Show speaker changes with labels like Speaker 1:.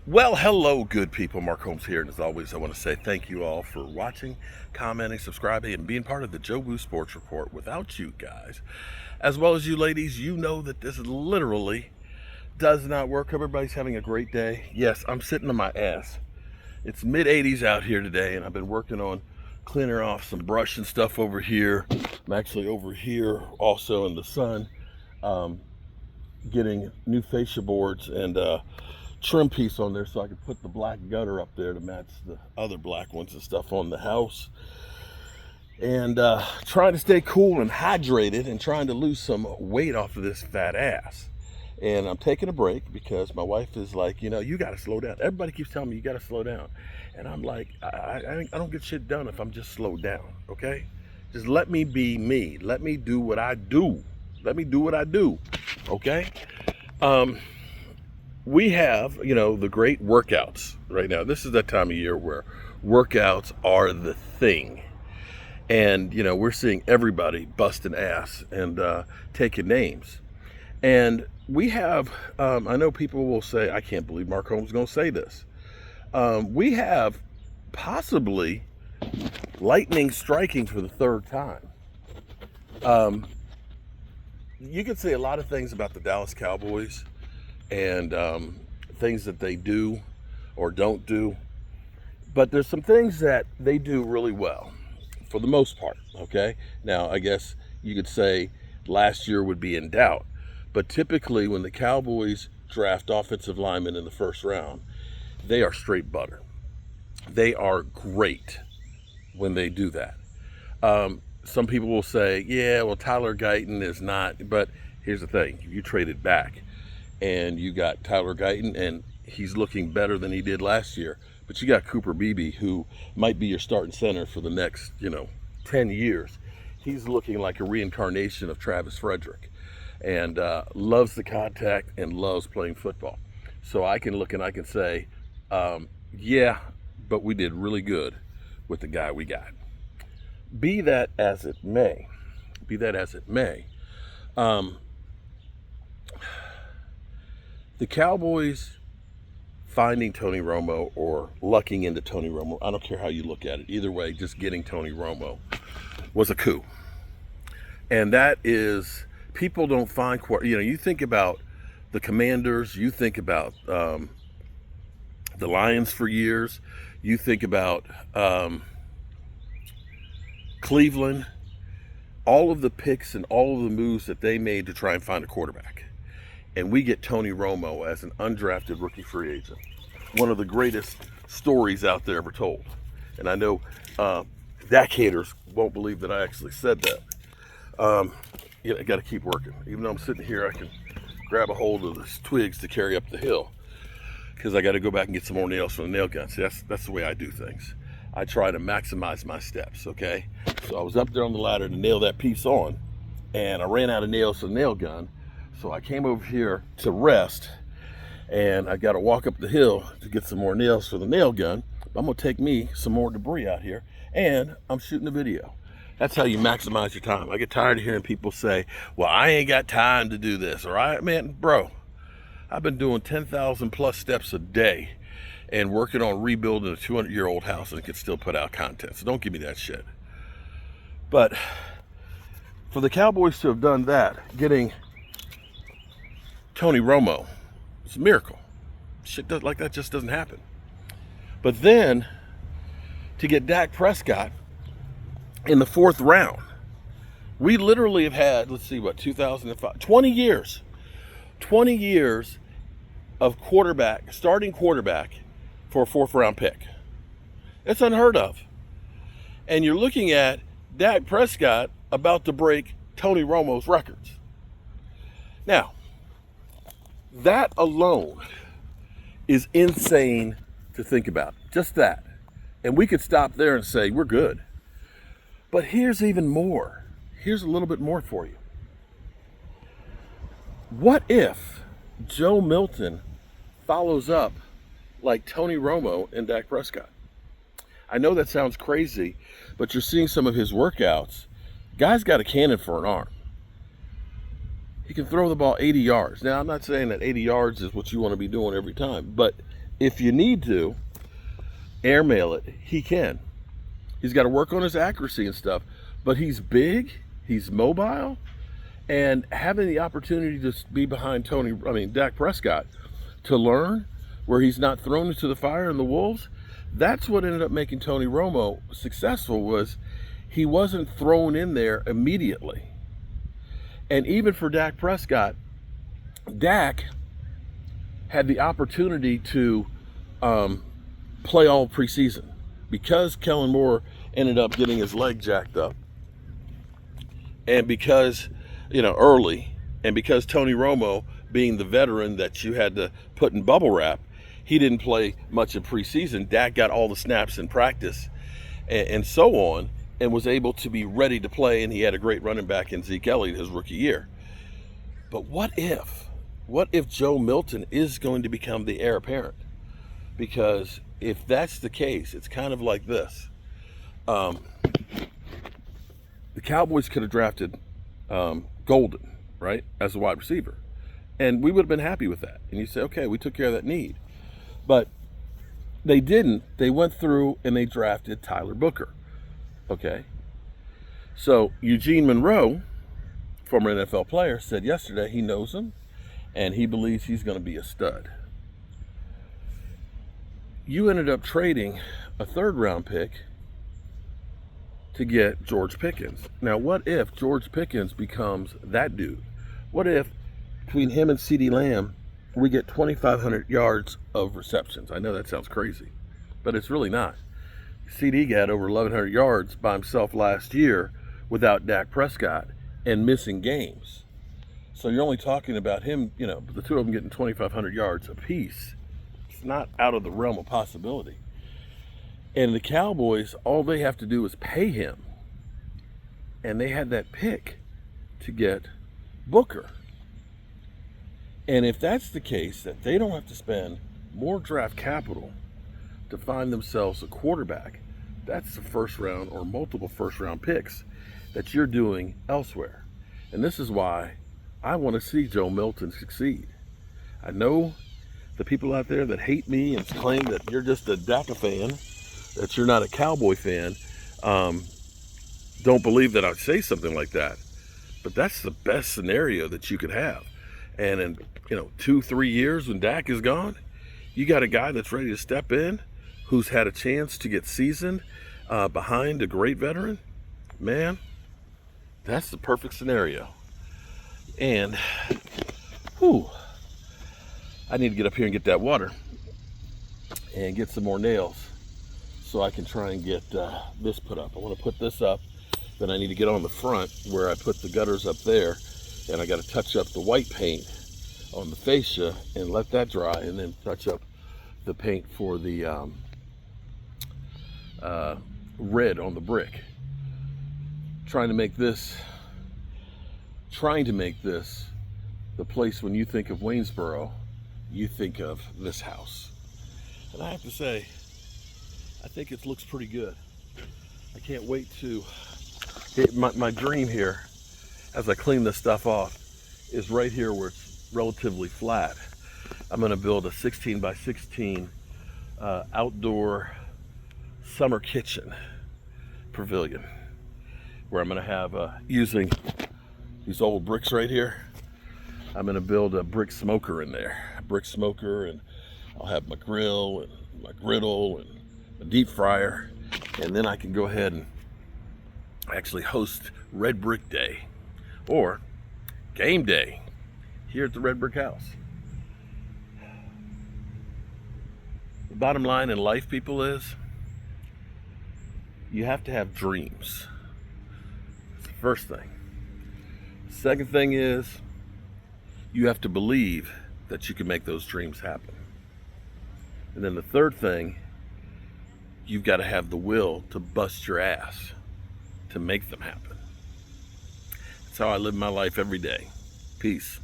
Speaker 1: Well, hello, good people. Mark Holmes here, and as always, I want to say thank you all for watching, commenting, subscribing, and being part of the Joe Boo Sports Report. Without you guys, as well as you ladies, you know that this literally does not work. Everybody's having a great day. Yes, I'm sitting on my ass. It's mid 80s out here today, and I've been working on cleaning off some brush and stuff over here. I'm actually over here also in the sun, getting new fascia boards and trim piece on there so I can put the black gutter up there to match the other black ones and stuff on the house. And trying to stay cool and hydrated and trying to lose some weight off of this fat ass. And I'm taking a break because my wife is like, you got to slow down. Everybody keeps telling me you got to slow down. And I'm like, I don't get shit done if I'm just slowed down, okay? Just let me be me. Let me do what I do. Let me do what I do, okay? We have, the great workouts right now. This is that time of year where workouts are the thing. And, we're seeing everybody busting ass and taking names. And we have, I know people will say, I can't believe Mark Holmes is going to say this. We have possibly lightning striking for the third time. You can say a lot of things about the Dallas Cowboys and things that they do or don't do, but there's some things that they do really well for the most part, okay? Now, I guess you could say last year would be in doubt, but typically when the Cowboys draft offensive linemen in the first round, they are straight butter. They are great when they do that. Some people will say, yeah, well, Tyler Guyton is not, but here's the thing. You traded back and you got Tyler Guyton, and he's looking better than he did last year. But you got Cooper Beebe, who might be your starting center for the next, 10 years. He's looking like a reincarnation of Travis Frederick, and loves the contact and loves playing football. So I can look and I can say, yeah, but we did really good with the guy we got. Be that as it may, the Cowboys finding Tony Romo or lucking into Tony Romo, I don't care how you look at it. Either way, just getting Tony Romo was a coup. And that is, people don't find, you think about the Commanders, you think about the Lions for years, you think about Cleveland, all of the picks and all of the moves that they made to try and find a quarterback. And we get Tony Romo as an undrafted rookie free agent. One of the greatest stories out there ever told. And I know Dak haters won't believe that I actually said that. I got to keep working. Even though I'm sitting here, I can grab a hold of the twigs to carry up the hill, because I got to go back and get some more nails from the nail gun. See, that's the way I do things. I try to maximize my steps, okay? So I was up there on the ladder to nail that piece on, and I ran out of nails for the nail gun. So I came over here to rest, and I got to walk up the hill to get some more nails for the nail gun. I'm going to take me some more debris out here, and I'm shooting a video. That's how you maximize your time. I get tired of hearing people say, well, I ain't got time to do this. All right, man, bro, I've been doing 10,000 plus steps a day and working on rebuilding a 200-year-old house, and can still put out content. So don't give me that shit. But for the Cowboys to have done that, getting Tony Romo, it's a miracle. Shit like that just doesn't happen. But then to get Dak Prescott in the fourth round, we literally have had, 2005, 20 years of starting quarterback for a fourth round pick. It's unheard of. And you're looking at Dak Prescott about to break Tony Romo's records. Now, that alone is insane to think about. Just that. And we could stop there and say, we're good. But here's even more. Here's a little bit more for you. What if Joe Milton follows up like Tony Romo and Dak Prescott? I know that sounds crazy, but you're seeing some of his workouts. Guy's got a cannon for an arm. He can throw the ball 80 yards. Now, I'm not saying that 80 yards is what you want to be doing every time, but if you need to airmail it, he can. He's got to work on his accuracy and stuff, but he's big, he's mobile, and having the opportunity to be behind Dak Prescott, to learn where he's not thrown into the fire and the wolves, that's what ended up making Tony Romo successful. Was he wasn't thrown in there immediately. And even for Dak Prescott, Dak had the opportunity to play all preseason because Kellen Moore ended up getting his leg jacked up, and because early, and because Tony Romo, being the veteran that you had to put in bubble wrap, he didn't play much of preseason. Dak got all the snaps in practice and so on, and was able to be ready to play, and he had a great running back in Zeke Elliott his rookie year. But what if Joe Milton is going to become the heir apparent? Because if that's the case, it's kind of like this. The Cowboys could have drafted Golden, right, as a wide receiver, and we would have been happy with that. And you say, okay, we took care of that need. But they didn't. They went through and they drafted Tyler Booker. Okay. So Eugene Monroe, former NFL player, said yesterday he knows him and he believes he's going to be a stud. You ended up trading a 3rd round pick to get George Pickens. Now, what if George Pickens becomes that dude? What if between him and CeeDee Lamb, we get 2,500 yards of receptions? I know that sounds crazy, but it's really not. CeeDee got over 1,100 yards by himself last year without Dak Prescott and missing games. So you're only talking about him, the two of them getting 2,500 yards apiece. It's not out of the realm of possibility. And the Cowboys, all they have to do is pay him. And they had that pick to get Booker. And if that's the case, that they don't have to spend more draft capital to find themselves a quarterback, that's the 1st round or multiple 1st round picks that you're doing elsewhere. And this is why I want to see Joe Milton succeed. I know the people out there that hate me and claim that you're just a Daka fan, that you're not a Cowboy fan, don't believe that I'd say something like that. But that's the best scenario that you could have. And in 2-3 years when Dak is gone, you got a guy that's ready to step in, who's had a chance to get seasoned behind a great veteran. Man, that's the perfect scenario. And I need to get up here and get that water and get some more nails so I can try and get this put up. I want to put this up, then I need to get on the front where I put the gutters up there, and I got to touch up the white paint on the fascia and let that dry, and then touch up the paint for the red on the brick. Trying to make this the place when you think of Waynesboro, you think of this house. And I have to say, I think it looks pretty good. I can't wait to my dream here, as I clean this stuff off, is right here where it's relatively flat. I'm going to build a 16 by 16 outdoor summer kitchen pavilion, where I'm going to have using these old bricks right here. I'm going to build a brick smoker in there, and I'll have my grill and my griddle and a deep fryer, and then I can go ahead and actually host Red Brick Day or Game Day here at the Red Brick House. The bottom line in life, people, is you have to have dreams. That's the first thing. Second thing is you have to believe that you can make those dreams happen. And then the third thing, you've got to have the will to bust your ass to make them happen. That's how I live my life every day. Peace.